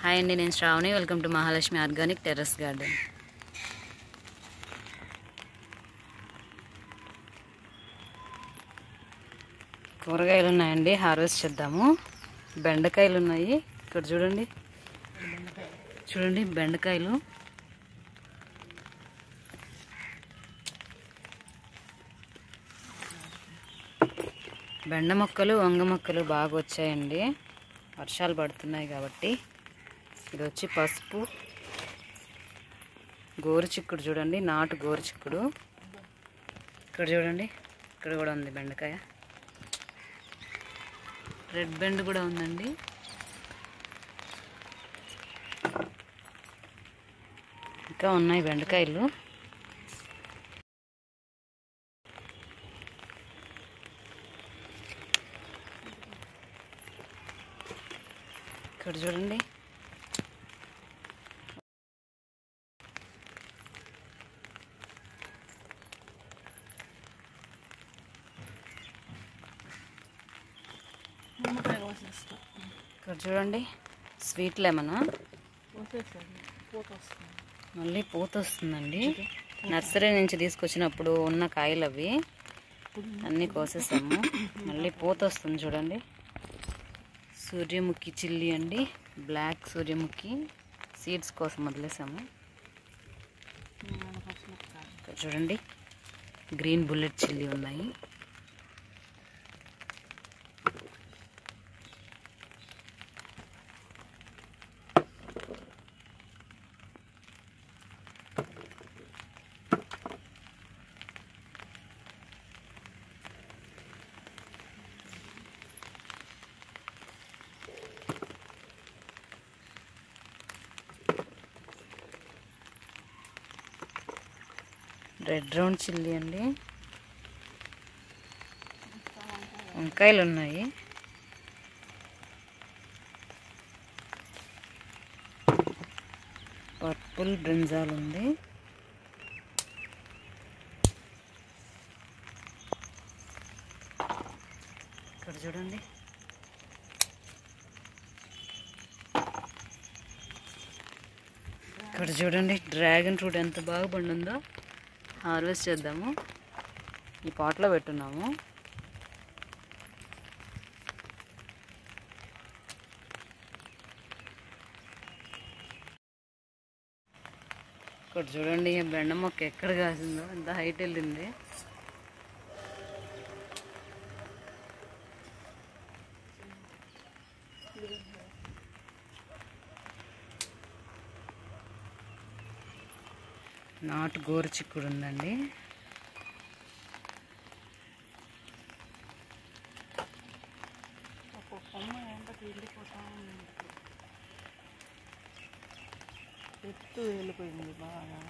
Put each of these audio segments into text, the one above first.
Hi అండి, నేను Shravani. Welcome to Mahalakshmi organic terrace garden. కూరగాయలు ఉన్నాయండి, హార్వెస్ట్ చేద్దాము. బెండకాయలు ఉన్నాయి ఇక్కడ చూడండి. బెండకాయలు. బెండ మొక్కలు, వంగ మొక్కలు బాగా వచ్చాయండి, వర్షాలు పడుతున్నాయి కాబట్టి. ఇది వచ్చి పసుపు. గోరుచిక్కుడు చూడండి, నాటు గోరుచిక్కుడు. ఇక్కడ చూడండి, ఇక్కడ కూడా ఉంది బెండకాయ. రెడ్ బెండ్ కూడా ఉందండి. ఇంకా ఉన్నాయి బెండకాయలు. ఇక్కడ చూడండి, ఇక్కడ చూడండి, స్వీట్ లెమన్. మళ్ళీ పూత వస్తుందండి. నర్సరీ నుంచి తీసుకొచ్చినప్పుడు ఉన్న కాయలు అవి అన్నీ కోసేసాము. మళ్ళీ పూత వస్తుంది చూడండి. సూర్యముఖి చిల్లీ అండి, బ్లాక్ సూర్యముఖి. సీడ్స్ కోసం వదిలేసాము. ఇక్కడ చూడండి, గ్రీన్ బుల్లెట్ చిల్లీ ఉన్నాయి. రెడ్ రౌండ్ చిల్లీ అండి. వంకాయలు ఉన్నాయి. పర్పుల్ బ్రింజాల్ ఉంది. ఇక్కడ చూడండి, డ్రాగన్ ఫ్రూట్ ఎంత బాగా పండుందో. హార్వెస్ట్ చేద్దాము. ఈ పాట్లో పెట్టున్నాము. ఇక్కడ చూడండి, బెండ మొక్క ఎక్కడ కాసిందో, ఎంత హైట్ వెళ్ళింది. నాటు గోరుచిక్కుడు ఉందండి. ఎత్తు వెళ్ళిపోయింది బాగా.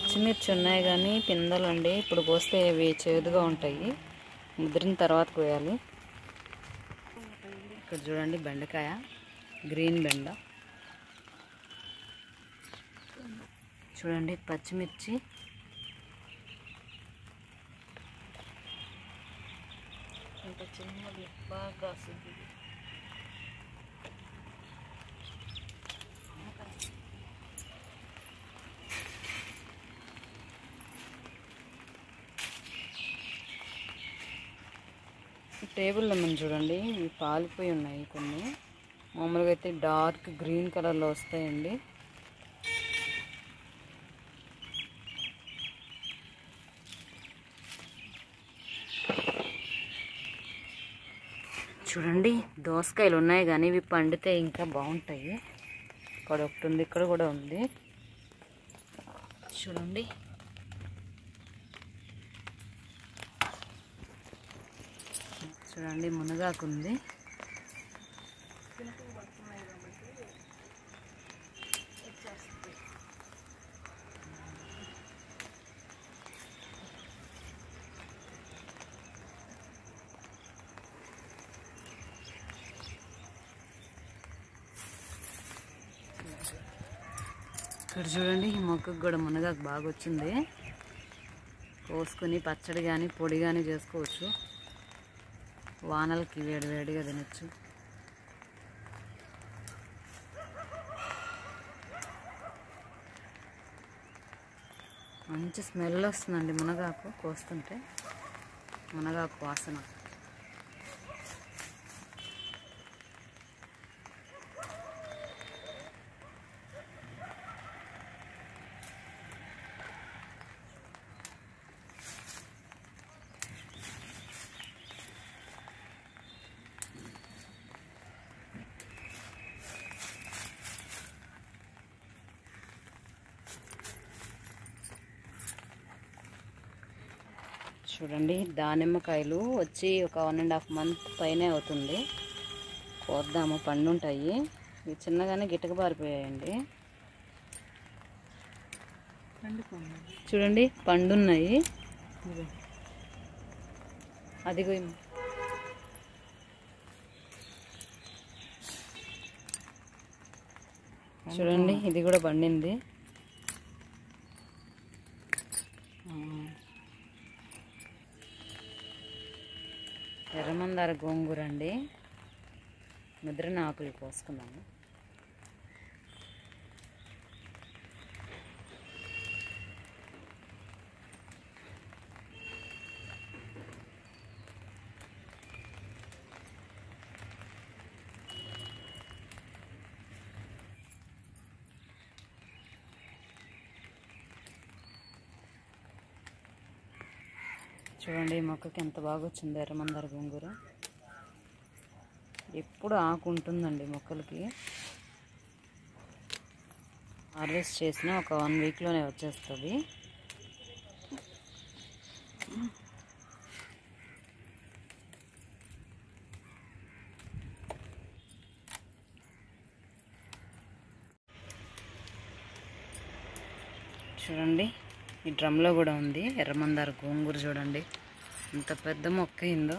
పచ్చిమిర్చి ఉన్నాయి కానీ పిందెలు అండి. ఇప్పుడు కోస్తే ఇవి చేదుగా ఉంటాయి, ముదిరిన తర్వాత కోయాలి. ఇక్కడ చూడండి, బెండకాయ, గ్రీన్ బెండ. చూడండి, పచ్చిమిర్చి. ఇంత చిన్నది బాగా వస్తుంది. టేబుల్ లెమన్ చూడండి, ఇవి పాలిపోయి ఉన్నాయి కొన్ని. మామూలుగా అయితే డార్క్ గ్రీన్ కలర్లో వస్తాయండి. చూడండి, దోసకాయలు ఉన్నాయి కానీ ఇవి పండితే ఇంకా బాగుంటాయి. ఇక్కడ ఒకటి ఉంది, ఇక్కడ కూడా ఉంది. చూడండి, మునగాకు ఉంది. ఇక్కడ చూడండి ఈ మొక్కకు కూడా మునగాకు బాగా వచ్చింది. కోసుకొని పచ్చడి కానీ పొడి కానీ చేసుకోవచ్చు. వానలకి వేడి వేడిగా తినచ్చు. మంచి స్మెల్ వస్తుందండి మునగాకు కోస్తుంటే, మునగాకు వాసన. చూడండి దానిమ్మకాయలు వచ్చి ఒక 1.5 month పైనే అవుతుంది. కోద్దాము, పండు ఉంటాయి. ఇవి చిన్నగానే గిట్టక పారిపోయాయండి. చూడండి పండున్నాయి. అదిగో చూడండి ఇది కూడా పండింది. ఎర్రమందార గోంగూర అండి. ముద్రన ఆకులు కోసుకున్నాము. చూడండి ఈ మొక్కకి ఎంత బాగా వచ్చింది ఎర్రమందార గోంగూర. ఎప్పుడు ఆకు ఉంటుందండి మొక్కలకి. హార్వెస్ట్ చేసిన ఒక 1 weekలోనే వచ్చేస్తుంది. చూడండి ఈ డ్రమ్లో కూడా ఉంది ఎర్రమందార గోంగూర. చూడండి ఎంత పెద్ద మొక్క అయిందో.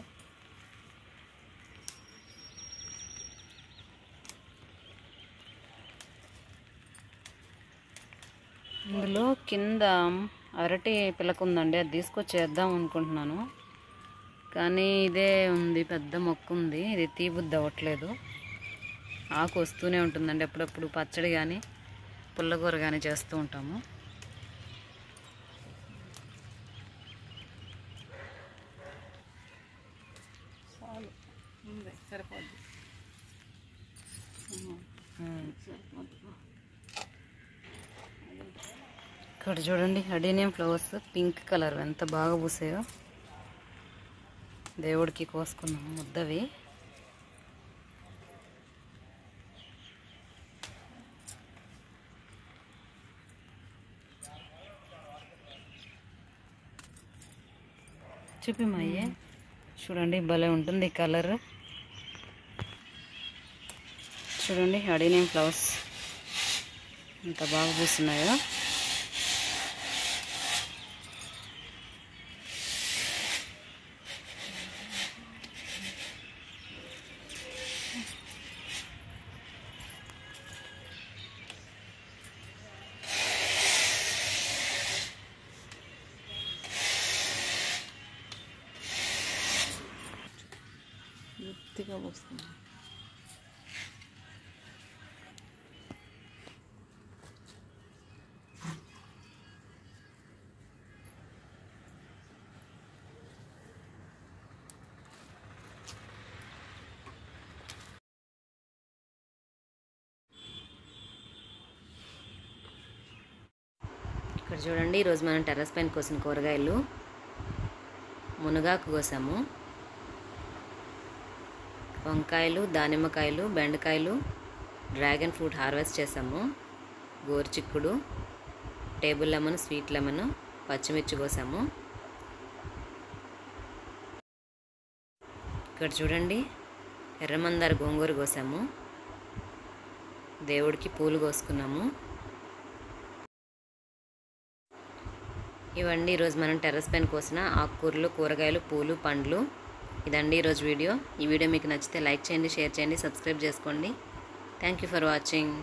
ఇందులో కింద అరటి పిలక ఉందండి, అది తీసుకొచ్చేద్దాం అనుకుంటున్నాను. కానీ ఇదే ఉంది, పెద్ద మొక్క ఉంది. ఇది తీబుద్ది అవ్వట్లేదు. ఆకు వస్తూనే ఉంటుందండి. అప్పుడప్పుడు పచ్చడి కానీ పుల్లకూర కానీ చేస్తూ ఉంటాము. సరిపోద్ది. ఇక్కడ చూడండి అడీనియం ఫ్లవర్స్ పింక్ కలర్ ఎంత బాగా పూసాయో. దేవుడికి కోసుకున్నాము ముద్దవి. చూపిమయ్యే. చూడండి భలే ఉంటుంది కలర్. చూడండి అడీనియం ఫ్లవర్స్ ఎంత బాగా పూస్తున్నాయో. ఎత్తిగా వస్తుంది. ఇక్కడ చూడండి ఈరోజు మనం టెర్రస్ పైన కోసిన కూరగాయలు. మునగాకు కోసాము, వంకాయలు, దానిమ్మకాయలు, బెండకాయలు, డ్రాగన్ ఫ్రూట్ హార్వెస్ట్ చేసాము, గోరుచిక్కుడు, టేబుల్ లెమన్, స్వీట్ లెమన్, పచ్చిమిర్చి కోసాము. ఇక్కడ చూడండి ఎర్రమందార గోంగూర కోసాము, దేవుడికి పూలు కోసుకున్నాము. ఇవండి ఈరోజు మనం టెర్రస్ పైన కోసిన ఆకుకూరలు, కూరగాయలు, పూలు, పండ్లు. ఇదండి ఈరోజు వీడియో. ఈ వీడియో మీకు నచ్చితే లైక్ చేయండి, షేర్ చేయండి, సబ్స్క్రైబ్ చేసుకోండి. Thank you for watching.